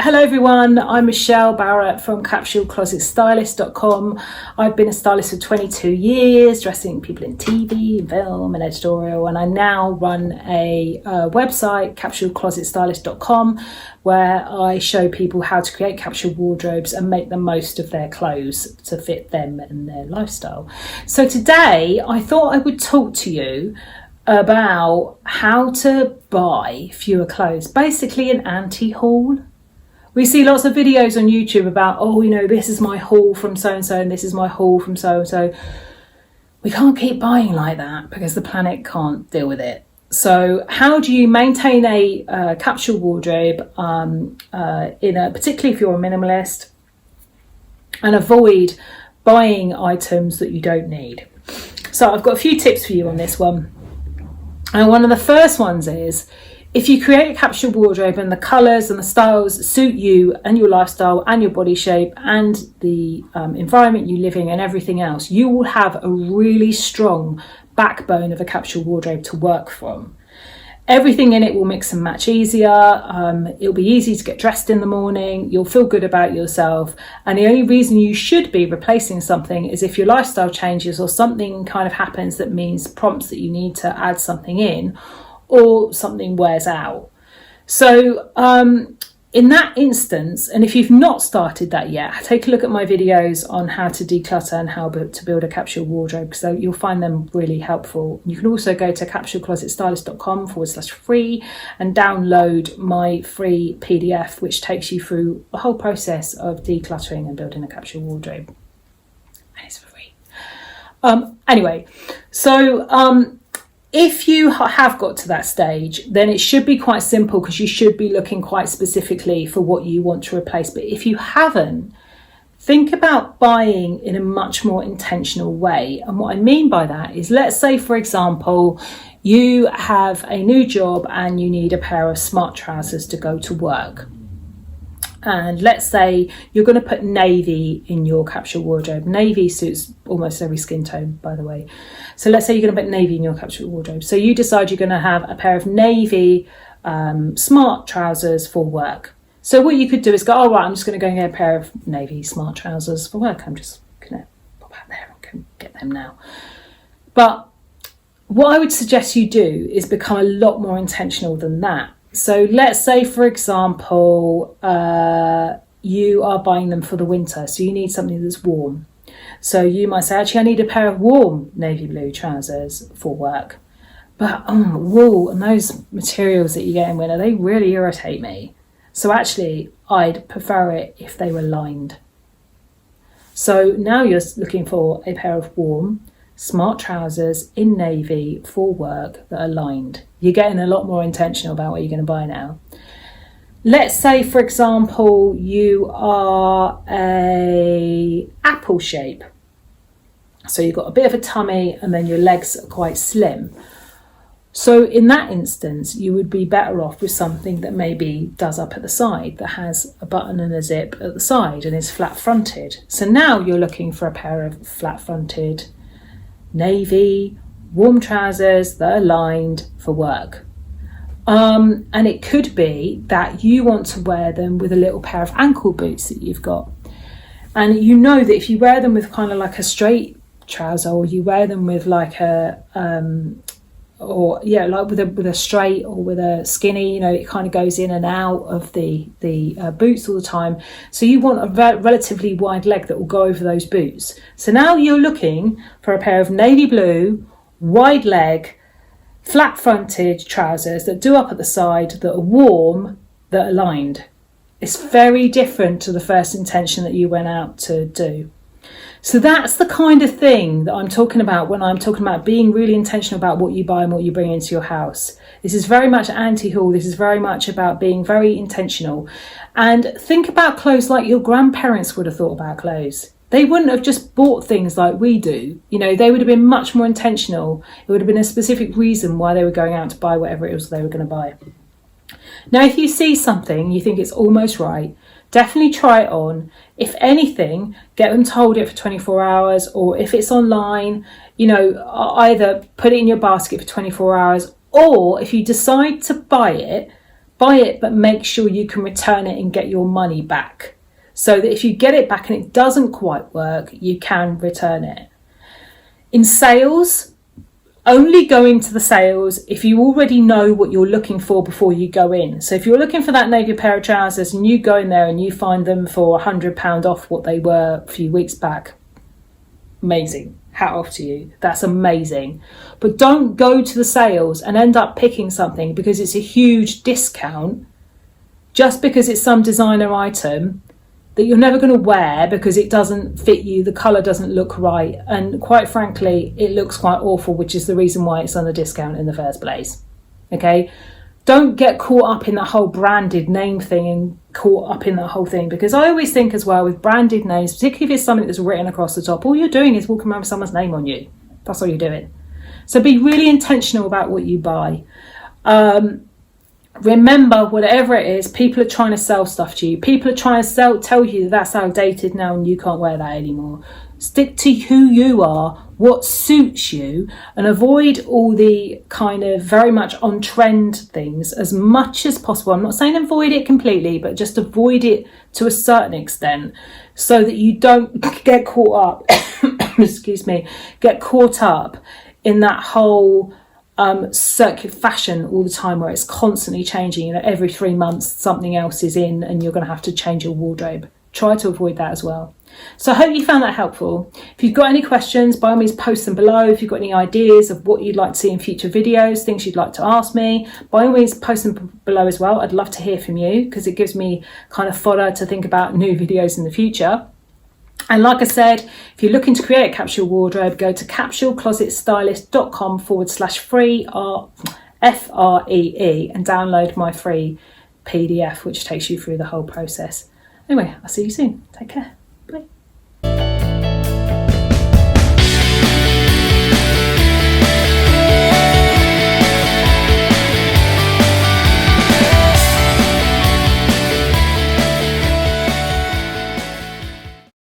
Hello everyone, I'm Michelle Barrett from Stylist.com. I've been a stylist for 22 years, dressing people in TV, film and editorial, and I now run a website, Stylist.com, where I show people how to create capsule wardrobes and make the most of their clothes to fit them and their lifestyle. So today I thought I would talk to you about how to buy fewer clothes, basically an anti-haul. We see lots of videos on YouTube about, this is my haul from so-and-so and this is my haul from so-and-so. We can't keep buying like that because the planet can't deal with it. So how do you maintain a capsule wardrobe, particularly if you're a minimalist, and avoid buying items that you don't need? So I've got a few tips for you on this one. And one of the first ones is, if you create a capsule wardrobe and the colours and the styles suit you and your lifestyle and your body shape and the environment you live in and everything else, you will have a really strong backbone of a capsule wardrobe to work from. Everything in it will mix and match easier. It'll be easy to get dressed in the morning. You'll feel good about yourself. And the only reason you should be replacing something is if your lifestyle changes or something kind of happens that prompts that you need to add something in, or something wears out. So in that instance, and if you've not started that yet, take a look at my videos on how to declutter and how to build a capsule wardrobe, because you'll find them really helpful. You can also go to capsuleclosetstylist.com/free and download my free PDF, which takes you through the whole process of decluttering and building a capsule wardrobe. And it's for free. If you have got to that stage, then it should be quite simple because you should be looking quite specifically for what you want to replace. But if you haven't, think about buying in a much more intentional way. And what I mean by that is, let's say, for example, you have a new job and you need a pair of smart trousers to go to work. And let's say you're going to put navy in your capsule wardrobe. Navy suits almost every skin tone, by the way. So let's say you're going to put navy in your capsule wardrobe. So you decide you're going to have a pair of navy smart trousers for work. So what you could do is go, I'm just going to go and get a pair of navy smart trousers for work. I'm just going to pop out there and go get them now. But what I would suggest you do is become a lot more intentional than that. So let's say, for example, you are buying them for the winter, so you need something that's warm. So you might say, actually, I need a pair of warm navy blue trousers for work. But wool and those materials that you get in winter, they really irritate me. So actually, I'd prefer it if they were lined. So now you're looking for a pair of warm, smart trousers in navy for work that are lined. You're getting a lot more intentional about what you're going to buy now. Let's say, for example, you are a apple shape. So you've got a bit of a tummy and then your legs are quite slim. So in that instance, you would be better off with something that maybe does up at the side, that has a button and a zip at the side and is flat fronted. So now you're looking for a pair of flat fronted navy warm trousers that are lined for work. And it could be that you want to wear them with a little pair of ankle boots that you've got. And you know that if you wear them with kind of like a straight trouser, or you wear them with like with a straight or with a skinny, it kind of goes in and out of the boots all the time. So you want a relatively wide leg that will go over those boots. So now you're looking for a pair of navy blue, wide leg, flat fronted trousers that do up at the side, that are warm, that are lined. It's very different to the first intention that you went out to do. So that's the kind of thing that I'm talking about when I'm talking about being really intentional about what you buy and what you bring into your house. This is very much anti-haul. This is very much about being very intentional. And think about clothes like your grandparents would have thought about clothes. They wouldn't have just bought things like we do. They would have been much more intentional. It would have been a specific reason why they were going out to buy whatever it was they were going to buy. Now, if you see something, you think it's almost right, definitely try it on. If anything, get them to hold it for 24 hours, or if it's online, either put it in your basket for 24 hours, or if you decide to buy it, buy it, but make sure you can return it and get your money back. So that if you get it back and it doesn't quite work, you can return it. In sales, only go into the sales if you already know what you're looking for before you go in. So if you're looking for that navy pair of trousers and you go in there and you find them for £100 off what they were a few weeks back, amazing. Hat off to you. That's amazing. But don't go to the sales and end up picking something because it's a huge discount just because it's some designer item that you're never going to wear because it doesn't fit you, the colour doesn't look right, and quite frankly it looks quite awful, which is the reason why it's on a discount in the first place. Okay, don't get caught up in that whole branded name thing and caught up in that whole thing, because I always think as well with branded names, particularly if it's something that's written across the top, all you're doing is walking around with someone's name on you. That's all you're doing. So be really intentional about what you buy. Remember, whatever it is, people are trying to sell stuff to you. People are trying to tell you that that's outdated now and you can't wear that anymore. Stick to who you are, what suits you, and avoid all the kind of very much on trend things as much as possible. I'm not saying avoid it completely, but just avoid it to a certain extent so that you don't get caught up, excuse me, get caught up in that whole circuit fashion all the time where it's constantly changing. You know, every 3 months something else is in and you're going to have to change your wardrobe. Try to avoid that as well. So I hope you found that helpful. If you've got any questions, by all means post them below. If you've got any ideas of what you'd like to see in future videos, things you'd like to ask me, by all means post them below as well. I'd love to hear from you because it gives me kind of fodder to think about new videos in the future. And like I said, if you're looking to create a capsule wardrobe, go to capsuleclosetstylist.com/free FREE and download my free PDF, which takes you through the whole process. Anyway, I'll see you soon. Take care.